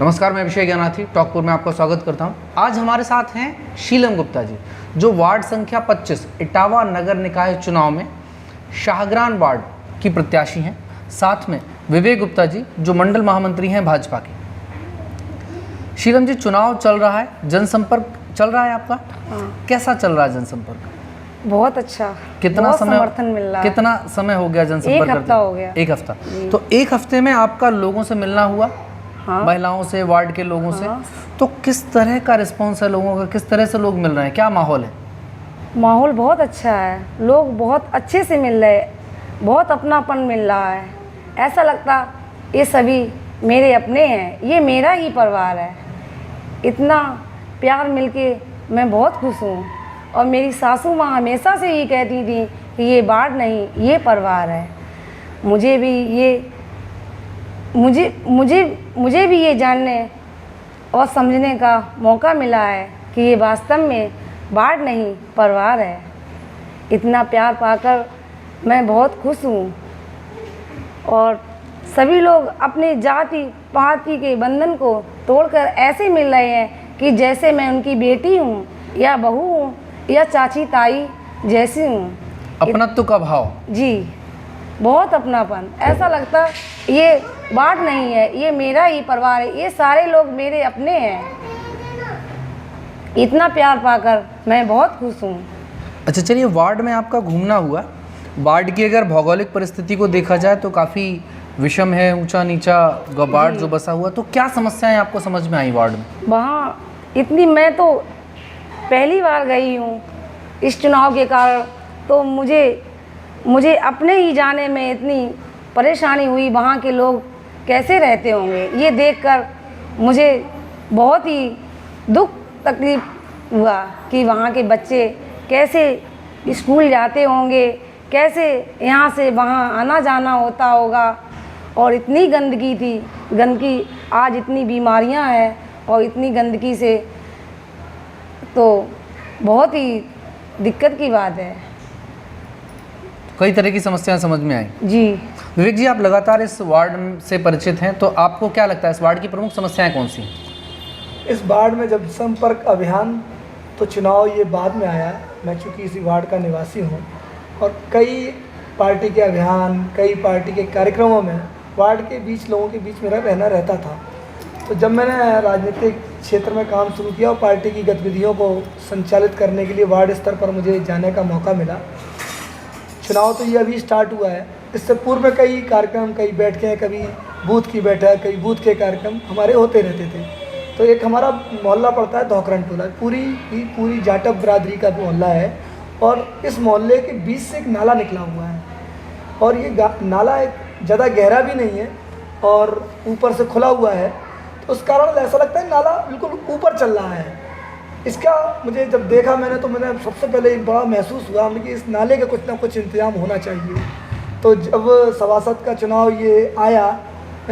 नमस्कार, मैं अभिषेक ज्ञानार्थी टॉकपुर में आपका स्वागत करता हूं। आज हमारे साथ हैं शीलम गुप्ता जी, जो वार्ड संख्या 25 इटावा नगर निकाय चुनाव में शाहग्रान वार्ड की प्रत्याशी हैं। साथ में विवेक गुप्ता जी, जो मंडल महामंत्री हैं भाजपा के। शीलम जी, चुनाव चल रहा है, जनसंपर्क चल रहा है आपका? कैसा चल रहा है जनसंपर्क? बहुत अच्छा। कितना बहुत समय समर्थन मिल रहा है। कितना समय हो गया जनसंपर्क? एक हफ्ता हो गया। एक हफ्ता। तो एक हफ्ते में आपका लोगों से मिलना हुआ? हाँ। महिलाओं से, वार्ड के लोगों से? हाँ। तो किस तरह का रिस्पॉन्स है लोगों का? किस तरह से लोग मिल रहे हैं? क्या माहौल है? माहौल बहुत अच्छा है, लोग बहुत अच्छे से मिल रहे हैं, बहुत अपनापन मिल रहा है। ऐसा लगता ये सभी मेरे अपने हैं, ये मेरा ही परिवार है। इतना प्यार मिलके मैं बहुत खुश हूँ। और मेरी सासू माँ हमेशा से ये कहती थी कि ये वार्ड नहीं, ये परिवार है। मुझे भी ये जानने और समझने का मौका मिला है कि ये वास्तव में वार्ड नहीं, परिवार है। इतना प्यार पाकर मैं बहुत खुश हूँ। और सभी लोग अपने जाति पाति के बंधन को तोड़कर ऐसे मिल रहे हैं कि जैसे मैं उनकी बेटी हूँ या बहू हूँ या चाची ताई जैसी हूँ। अपनत्व का भाव? जी, बहुत अपनापन। ऐसा लगता ये वार्ड नहीं है, ये मेरा ही परिवार है, ये सारे लोग मेरे अपने हैं। इतना प्यार पाकर मैं बहुत खुश हूँ। अच्छा, चलिए, वार्ड में आपका घूमना हुआ। वार्ड की अगर भौगोलिक परिस्थिति को देखा जाए तो काफ़ी विषम है, ऊंचा नीचा वार्ड जो बसा हुआ। तो क्या समस्याएं आपको समझ में आई वार्ड में? वहाँ मैं तो पहली बार गई हूँ इस चुनाव के कारण, तो मुझे अपने ही जाने में इतनी परेशानी हुई। वहाँ के लोग कैसे रहते होंगे ये देखकर मुझे बहुत ही दुख तकलीफ हुआ कि वहाँ के बच्चे कैसे स्कूल जाते होंगे, कैसे यहाँ से वहाँ आना जाना होता होगा। और इतनी गंदगी थी, गंदगी, आज इतनी बीमारियाँ हैं और इतनी गंदगी से तो बहुत ही दिक्कत की बात है। कई तरह की समस्याएं समझ में आई। जी विवेक जी, आप लगातार इस वार्ड से परिचित हैं, तो आपको क्या लगता है इस वार्ड की प्रमुख समस्याएं कौन सी हैं? इस वार्ड में जब संपर्क अभियान तो चुनाव ये बाद में आया। मैं चूँकि इसी वार्ड का निवासी हूँ और कई पार्टी के अभियान, कई पार्टी के कार्यक्रमों में वार्ड के बीच, लोगों के बीच मेरा रहना रहता था। तो जब मैंने राजनीतिक क्षेत्र में काम शुरू किया और पार्टी की गतिविधियों को संचालित करने के लिए वार्ड स्तर पर मुझे जाने का मौका मिला। चुनाव तो ये अभी स्टार्ट हुआ है, इससे पूर्व में कई कार्यक्रम, कई बैठकें, कभी बूथ की बैठक, कई बूथ के कार्यक्रम हमारे होते रहते थे। तो एक हमारा मोहल्ला पड़ता है धोकरन टोला, पूरी जाटव बरादरी का मोहल्ला है। और इस मोहल्ले के बीच से एक नाला निकला हुआ है और ये नाला एक ज़्यादा गहरा भी नहीं है और ऊपर से खुला हुआ है। तो उस कारण ऐसा लगता है नाला बिल्कुल ऊपर चल रहा है। इसका मुझे जब देखा मैंने, तो मैंने सबसे पहले एक बड़ा महसूस हुआ कि इस नाले का कुछ ना कुछ इंतजाम होना चाहिए। तो जब सभासद का चुनाव ये आया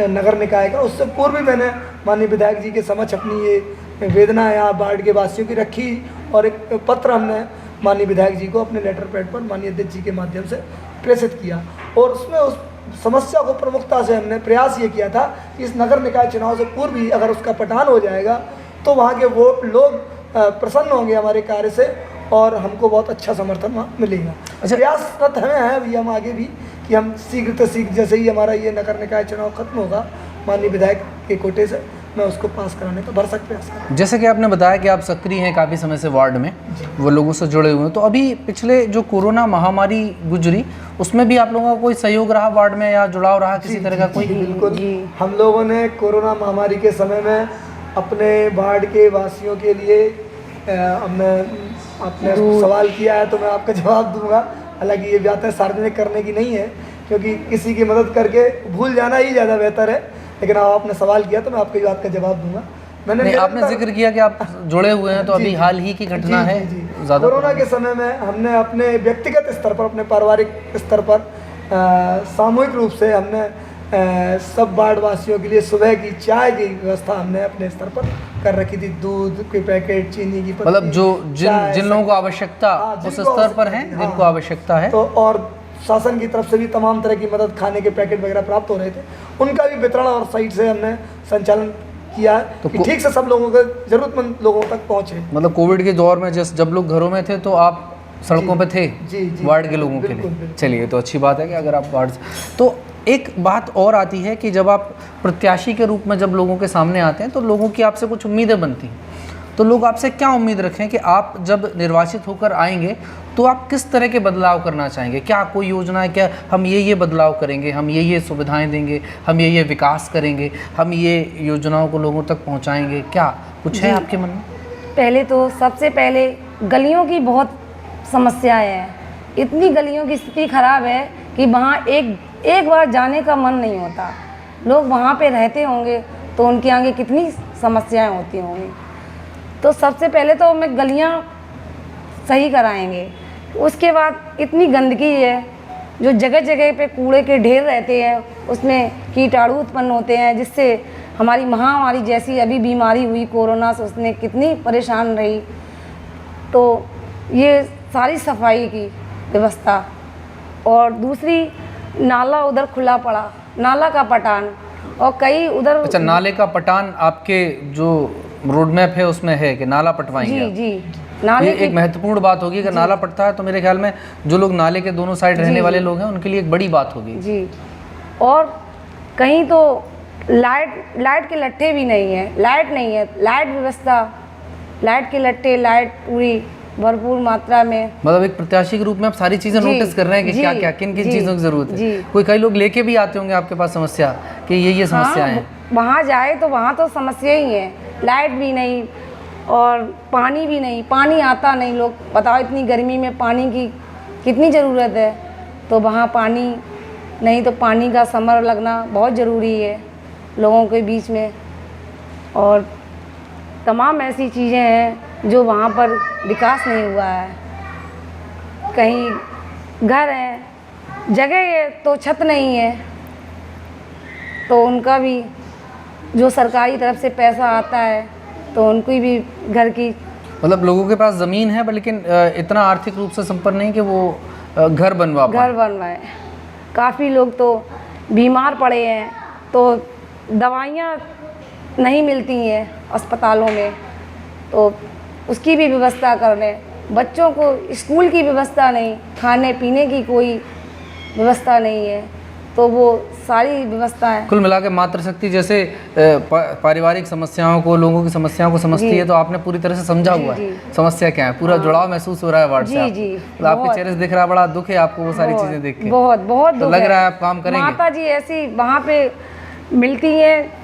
नगर निकाय का, उससे पूर्व भी मैंने माननीय विधायक जी के समक्ष अपनी ये वेदना यहाँ वार्ड के वासियों की रखी और एक पत्र हमने माननीय विधायक जी को अपने लेटर पैड पर माननीय अध्यक्ष जी के माध्यम से प्रेषित किया। और उसमें उस समस्या को प्रमुखता से हमने प्रयास ये किया था कि इस नगर निकाय चुनाव से पूर्व भी अगर उसका पठान हो जाएगा तो वहाँ के वो लोग प्रसन्न होंगे हमारे कार्य से और हमको बहुत अच्छा समर्थन वहाँ मिलेगा। अच्छा, प्रयासरत हमें हैं अभी हम आगे भी कि हम शीघ्र से शीघ्र जैसे ही हमारा ये नगर निकाय चुनाव खत्म होगा, माननीय विधायक के कोटे से मैं उसको पास कराने का भरसक प्रयास करूँगा। जैसे कि आपने बताया कि आप सक्रिय हैं काफ़ी समय से वार्ड में, वो लोगों से जुड़े हुए हैं, तो अभी पिछले जो कोरोना महामारी गुजरी उसमें भी आप लोगों का कोई सहयोग रहा वार्ड में या जुड़ाव रहा किसी तरह का? कोई बिल्कुल, हम लोगों ने कोरोना महामारी के समय में अपने वार्ड के वासियों के लिए आपने सवाल किया है तो मैं आपका जवाब दूंगा। हालांकि ये बातें सार्वजनिक करने की नहीं है क्योंकि किसी की मदद करके भूल जाना ही ज़्यादा बेहतर है, लेकिन आपने सवाल किया तो मैं आपकी बात का जवाब दूंगा। आपने जिक्र किया कि आप जुड़े हुए हैं, तो अभी हाल ही की घटना है ज़्यादा कोरोना के समय में हमने अपने व्यक्तिगत स्तर पर, अपने पारिवारिक स्तर पर सामूहिक रूप से हमने सब वार्ड वासियों के लिए सुबह की चाय की व्यवस्था हमने अपने स्तर पर कर रखी थी। दूध के पैकेट, चीनी की पत्ती, मतलब जो जिन लोगों को आवश्यकता उस स्तर पर है, जिनको आवश्यकता है, तो और शासन की तरफ से भी तमाम तरह की मदद, खाने के पैकेट वगैरह प्राप्त हो रहे थे, उनका भी वितरण और साइड से हमने संचालन किया तो कि ठीक से सब लोगों के जरूरतमंद लोगों तक पहुँचे। मतलब कोविड के दौर में जब लोग घरों में थे तो आप सड़कों पे थे जी वार्ड के लोगों के बिल्कुल, लिए। बिल्कुल। चलिए, तो अच्छी बात है कि अगर आप वार्ड तो एक बात और आती है कि जब आप प्रत्याशी के रूप में जब लोगों के सामने आते हैं तो लोगों की आपसे कुछ उम्मीदें बनती हैं। तो लोग आपसे क्या उम्मीद रखें कि आप जब निर्वाचित होकर आएंगे तो आप किस तरह के बदलाव करना चाहेंगे? क्या कोई योजना है, क्या हम ये बदलाव करेंगे, हम ये सुविधाएं देंगे, हम ये विकास करेंगे, हम ये योजनाओं को लोगों तक पहुंचाएंगे, क्या कुछ है आपके मन में? पहले तो सबसे पहले गलियों की बहुत समस्याएं हैं। इतनी गलियों की स्थिति खराब है कि वहाँ एक बार जाने का मन नहीं होता। लोग वहाँ पे रहते होंगे तो उनके आगे कितनी समस्याएं होती होंगी। तो सबसे पहले तो हमें गलियाँ सही कराएंगे। उसके बाद इतनी गंदगी है, जो जगह जगह पे कूड़े के ढेर रहते हैं, उसमें कीटाणु उत्पन्न होते हैं, जिससे हमारी महामारी जैसी अभी बीमारी हुई कोरोना से, उसने कितनी परेशान रही। तो ये सारी सफाई की व्यवस्था। और दूसरी, नाला उधर खुला पड़ा, नाला का पटान, और कई उधर। अच्छा, नाले का पटान आपके जो रोड मैप है उसमें है कि नाला पटवाएंगे आप? जी नाले ये एक महत्वपूर्ण बात होगी। अगर नाला पटता है तो मेरे ख्याल में जो लोग नाले के दोनों साइड रहने वाले लोग हैं उनके लिए एक बड़ी बात होगी जी। और कहीं तो लाइट के लट्ठे भी नहीं है, लाइट नहीं है, लाइट व्यवस्था, लाइट के लट्ठे, लाइट पूरी भरपूर मात्रा में। मतलब एक प्रत्याशी के रूप में आप सारी चीजें नोटिस कर रहे हैं कि क्या क्या किन किन चीजों की जरूरत है। कोई कई लोग लेके भी आते होंगे आपके पास समस्या कि ये समस्याएं हैं। वहाँ जाए तो वहाँ तो समस्या ही है, लाइट भी नहीं और पानी भी नहीं, पानी आता नहीं। लोग बताओ, इतनी गर्मी में पानी की कितनी ज़रूरत है, तो वहाँ पानी नहीं, तो पानी का समर लगना बहुत ज़रूरी है लोगों के बीच में। और तमाम ऐसी चीज़ें हैं जो वहाँ पर विकास नहीं हुआ है। कहीं घर है, जगह है तो छत नहीं है, तो उनका भी जो सरकारी तरफ से पैसा आता है तो उनकी भी घर की, मतलब लोगों के पास ज़मीन है लेकिन इतना आर्थिक रूप से संपन्न नहीं कि वो घर बनवाए। काफ़ी लोग तो बीमार पड़े हैं तो दवाइयाँ नहीं मिलती हैं अस्पतालों में, तो उसकी भी व्यवस्था कर लें। बच्चों को स्कूल की व्यवस्था नहीं, खाने पीने की कोई व्यवस्था नहीं है, तो वो सारी व्यवस्थाएं। कुल मिला के मातृशक्ति जैसे पारिवारिक समस्याओं को, लोगों की समस्याओं को समझती है, तो आपने पूरी तरह से समझा हुआ है समस्या क्या है, पूरा जुड़ाव महसूस हो रहा है वार्ड से। तो आपके चेहरे से दिख रहा है, बड़ा दुख है आपको वो सारी चीज़ें देख के। बहुत तो लग रहा है आप काम करेंगे। माता जी ऐसी वहाँ पे मिलती हैं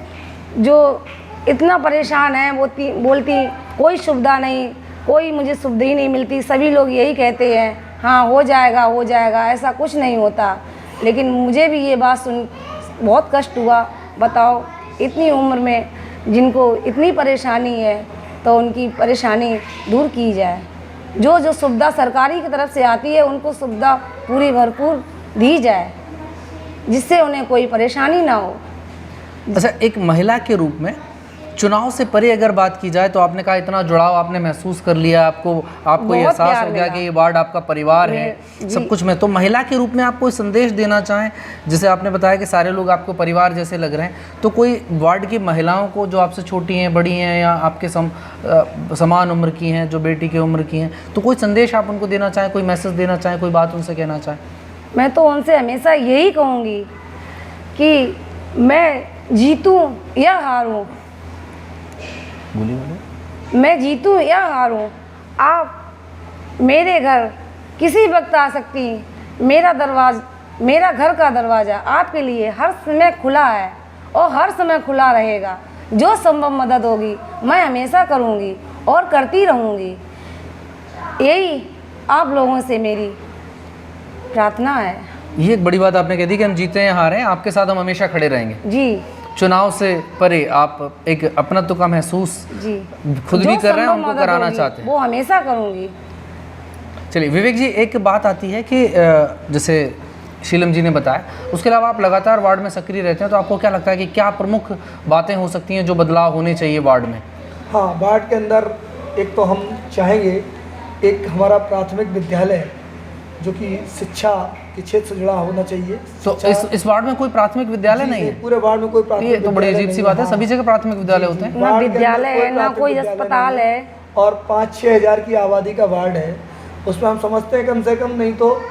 जो इतना परेशान है, वो बोलती कोई सुविधा नहीं, कोई मुझे सुविधा ही नहीं मिलती। सभी लोग यही कहते हैं, हाँ हो जाएगा, ऐसा कुछ नहीं होता। लेकिन मुझे भी ये बात सुन बहुत कष्ट हुआ। बताओ, इतनी उम्र में जिनको इतनी परेशानी है तो उनकी परेशानी दूर की जाए। जो सुविधा सरकारी की तरफ से आती है उनको सुविधा पूरी भरपूर दी जाए, जिससे उन्हें कोई परेशानी ना हो। अच्छा, एक महिला के रूप में चुनाव से परे अगर बात की जाए तो आपने कहा इतना जुड़ाव आपने महसूस कर लिया, आपको ये एहसास हो गया कि ये वार्ड आपका परिवार है सब कुछ में। तो महिला के रूप में आप कोई संदेश देना चाहें, जैसे आपने बताया कि सारे लोग आपको परिवार जैसे लग रहे हैं, तो कोई वार्ड की महिलाओं को जो आपसे छोटी हैं, बड़ी हैं या आपके समान उम्र की हैं, जो बेटी की उम्र की हैं, तो कोई संदेश आप उनको देना चाहें, कोई मैसेज देना चाहें, कोई बात उनसे कहना चाहें? मैं तो उनसे हमेशा यही कहूँगी कि मैं जीतूँ या हारूँ, मैं जीतूँ या हारूँ, आप मेरे घर किसी वक्त आ सकती। मेरा घर का दरवाज़ा आपके लिए हर समय खुला है और हर समय खुला रहेगा। जो संभव मदद होगी मैं हमेशा करूँगी और करती रहूँगी। यही आप लोगों से मेरी प्रार्थना है। ये एक बड़ी बात आपने कह दी कि हम जीते हैं हारें, आपके साथ हम हमेशा खड़े रहेंगे। जी, चुनाव से परे आप एक अपनत्व का महसूस जी खुद भी कर रहे हैं, उनको कराना चाहते हैं। वो हमेशा करूँगी। चलिए विवेक जी, एक बात आती है कि जैसे शीलम जी ने बताया, उसके अलावा आप लगातार वार्ड में सक्रिय रहते हैं, तो आपको क्या लगता है कि क्या प्रमुख बातें हो सकती हैं जो बदलाव होने चाहिए वार्ड में? हाँ, वार्ड के अंदर एक तो हम चाहेंगे, एक हमारा प्राथमिक विद्यालय जो कि शिक्षा के क्षेत्र से जुड़ा होना चाहिए। तो इस वार्ड में कोई प्राथमिक विद्यालय नहीं है? पूरे वार्ड में कोई ये प्राथमिक तो बड़ी विद्यालय अजीब सी नहीं बात है, सभी जगह प्राथमिक विद्यालय होते हैं। ना वार्ड के अंदर विद्यालय है, ना प्राथमिक कोई विद्यालय अस्पताल नहीं है। और 5-6 हज़ार की आबादी का वार्ड है, उसमें हम समझते हैं कम से कम नहीं तो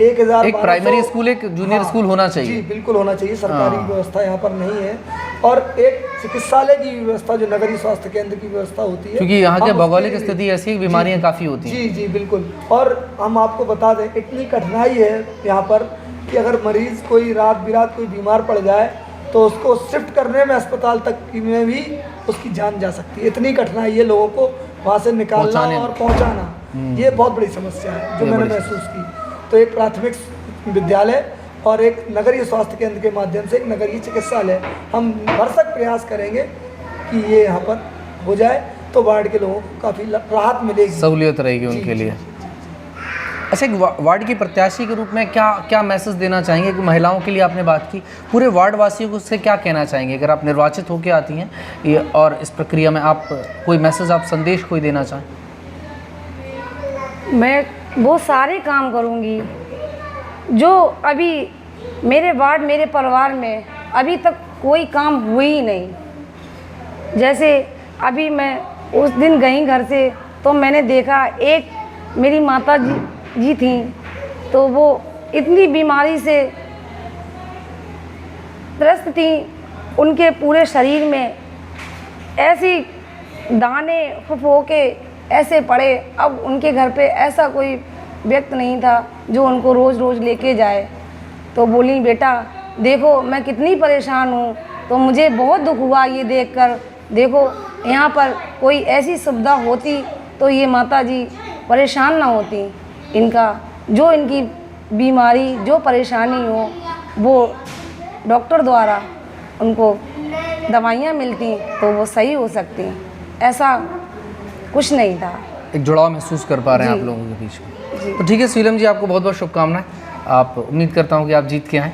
1000 एक प्राइमरी स्कूल, एक जूनियर स्कूल होना चाहिए। जी बिल्कुल होना चाहिए। सरकारी हाँ। व्यवस्था यहाँ पर नहीं है, और एक चिकित्सालय की व्यवस्था जो नगरीय स्वास्थ्य केंद्र की व्यवस्था होती है, क्योंकि यहाँ के हम भौगोलिक उसके- स्थिति ऐसी है, बीमारियाँ काफ़ी होती हैं। जी जी बिल्कुल। और हम आपको बता दें, इतनी कठिनाई है यहाँ पर कि अगर मरीज़ कोई रात बिरात कोई बीमार पड़ जाए तो उसको शिफ्ट करने में अस्पताल तक में भी उसकी जान जा सकती है। इतनी कठिनाई है लोगों को वहाँ से निकालना पहुँचाने और पहुँचाना, ये बहुत बड़ी समस्या है जो ये मैंने बड़ी महसूस की। तो एक प्राथमिक विद्यालय और एक नगरीय स्वास्थ्य केंद्र के माध्यम से एक नगरीय चिकित्सालय हम भरसक प्रयास करेंगे कि ये यहाँ पर हो जाए, तो वार्ड के लोगों को काफ़ी राहत मिलेगी, सहूलियत रहेगी उनके लिए। अच्छा, एक वार्ड की प्रत्याशी के रूप में क्या मैसेज देना चाहेंगे? कि महिलाओं के लिए आपने बात की, पूरे वार्ड वासियों को उससे क्या कहना चाहेंगे अगर आप निर्वाचित होकर आती हैं ये, और इस प्रक्रिया में आप कोई मैसेज, आप संदेश कोई देना चाहें? मैं वो सारे काम करूँगी जो अभी मेरे वार्ड, मेरे परिवार में अभी तक कोई काम हुए ही नहीं। जैसे अभी मैं उस दिन गई घर से, तो मैंने देखा एक मेरी माता जी थी, तो वो इतनी बीमारी से त्रस्त थी, उनके पूरे शरीर में ऐसी दाने फुफो के ऐसे पड़े। अब उनके घर पे ऐसा कोई व्यक्ति नहीं था जो उनको रोज़ रोज़ लेके जाए। तो बोली, बेटा देखो मैं कितनी परेशान हूँ, तो मुझे बहुत दुख हुआ ये देखकर। देखो यहाँ पर कोई ऐसी सुविधा होती तो ये माता जी परेशान ना होती। इनका जो इनकी बीमारी, जो परेशानी हो, वो डॉक्टर द्वारा उनको दवाइयाँ मिलती तो वो सही हो सकती। ऐसा कुछ नहीं था। एक जुड़ाव महसूस कर पा रहे हैं आप लोगों के बीच में। तो ठीक है शीलम जी, आपको बहुत बहुत शुभकामनाएं। आप उम्मीद करता हूँ कि आप जीत के आएँ।